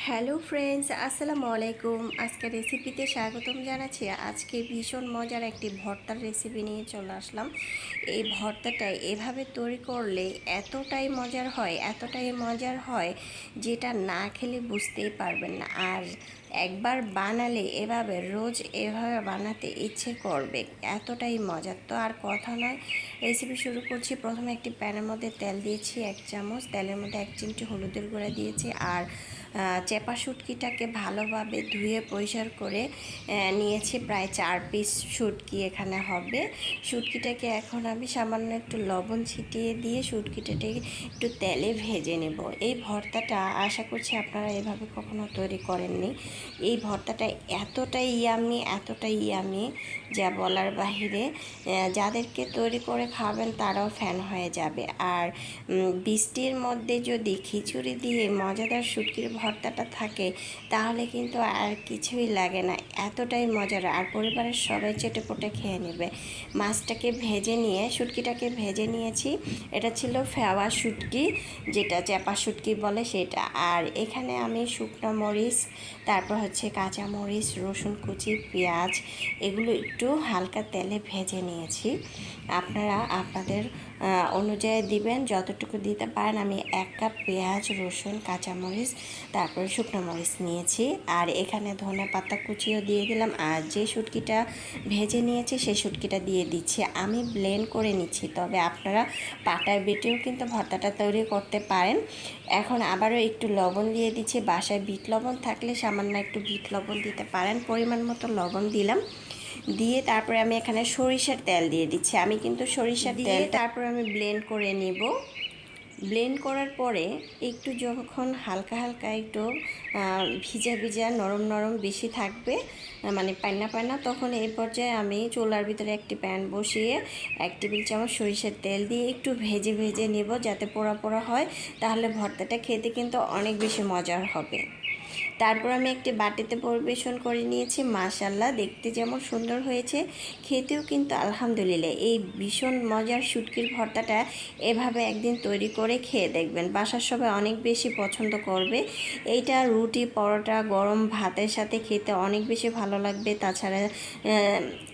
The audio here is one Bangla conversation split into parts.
হ্যালো ফ্রেন্ডস, আসসালামু আলাইকুম। আজকে রেসিপিতে স্বাগতম জানাচ্ছি। আজকে ভীষণ মজার একটি ভর্তার রেসিপি নিয়ে চলে আসলাম। এই ভর্তাটা এভাবে তৈরি করলে এতটাই মজার হয় যেটা না খেলে বুঝতেই পারবেন না। আর একবার বানালে এভাবে বানাতে ইচ্ছে করবে, এতটাই মজার। তো আর কথা নয়, রেসিপি শুরু করছি। প্রথমে একটি প্যানের মধ্যে তেল দিয়েছি 1 চামচ। তেলের মধ্যে 1 চিমটি হলুদের গুঁড়া দিয়েছি আর চেপা শুটকিটাকে ভালোভাবে ধুয়ে পরিষ্কার করে নিয়েছি। প্রায় 4 পিস শুটকি এখানে হবে। শুটকিটাকে এখন আমি সামান্য একটু লবণ ছিটিয়ে দিয়ে শুটকিটাকে একটু তেলে ভেজে নেব। এই ভর্তাটা আশা করছি আপনারা এভাবে কখনো তৈরি করেননি। এই ভর্তাটা এতটাই ইয়ামি যা বলার বাহিরে। যাদেরকে তৈরি করে খাবেন তারাও ফ্যান হয়ে যাবে। আর বৃষ্টির মধ্যে যদি খিচুড়ি দিয়ে মজাদার শুটকির ভর্তাটা থাকে তাহলে কিন্তু আর কিছুই লাগে না, এতটাই মজার। আর পরিবারের সবাই চেটেপুটে খেয়ে নেবে। মাছটাকে ভেজে নিয়ে শুটকিটাকে ভেজে নিয়েছি। এটা ছিল ফেওয়া শুটকি, যেটা চেপা শুটকি বলে সেটা। আর এখানে আমি শুকনো মরিচ, তারপর হচ্ছে কাঁচা মরিচ, রসুন কুচি, পেঁয়াজ এগুলো একটু হালকা তেলে ভেজে নিয়েছি। আপনারা আপনাদের অনুযায়ী দিবেন, যতটুকু দিতে পারেন। আমি 1 কাপ পেঁয়াজ, রসুন, কাঁচামরিচ, তারপরে শুকনো মরিচ নিয়েছি। আর এখানে ধনে পাতা কুচিও দিয়ে দিলাম। আর যে শুটকিটা ভেজে নিয়েছি সেই শুটকিটা দিয়ে দিচ্ছি। আমি ব্লেন্ড করে নিচ্ছি, তবে আপনারা পাটায় বেটেও কিন্তু ভর্তাটা তৈরি করতে পারেন। এখন আবারও একটু লবণ দিয়ে দিচ্ছি। বাসায় বিট লবণ থাকলে সামান্য একটু বিট লবণ দিতে পারেন। পরিমাণ মতো লবণ দিলাম। দিয়ে তারপরে আমি এখানে সরিষার তেল দিয়ে দিচ্ছি। আমি কিন্তু সরিষার তেল তারপর আমি ব্লেন্ড করে নেব। ব্লেন্ড করার পরে একটু যখন হালকা একটু ভিজা নরম বেশি থাকবে, মানে পান্না তখন এই পর্যায়ে আমি চুলার ভিতরে একটি প্যান বসিয়ে 1 টেবিল চামচ সরিষার তেল দিয়ে একটু ভেজে নেব, যাতে পোড়া হয়। তাহলে ভর্তাটা খেতে কিন্তু অনেক বেশি মজার হবে। তারপর আমি একটি বাটিতে পরিবেশন করে নিয়েছি। মাশাআল্লাহ, দেখতে যেমন সুন্দর হয়েছে, খেতেও কিন্তু আলহামদুলিল্লাহ। এই ভীষণ মজার শুটকির ভর্তাটা এভাবে একদিন তৈরি করে খেয়ে দেখবেন, বাসার সবাই অনেক বেশি পছন্দ করবে। এইটা রুটি, পরোটা, গরম ভাতের সাথে খেতে অনেক বেশি ভালো লাগবে। তাছাড়া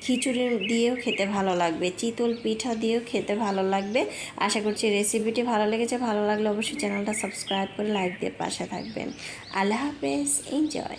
খিচুড়ি দিয়েও খেতে ভালো লাগবে, চিতল পিঠা দিয়েও খেতে ভালো লাগবে। আশা করছি রেসিপিটি ভালো লেগেছে। ভালো লাগলে অবশ্যই চ্যানেলটা সাবস্ক্রাইব করে লাইক দিয়ে পাশে থাকবেন। আল্লাহ হাফেজ, এনজয়।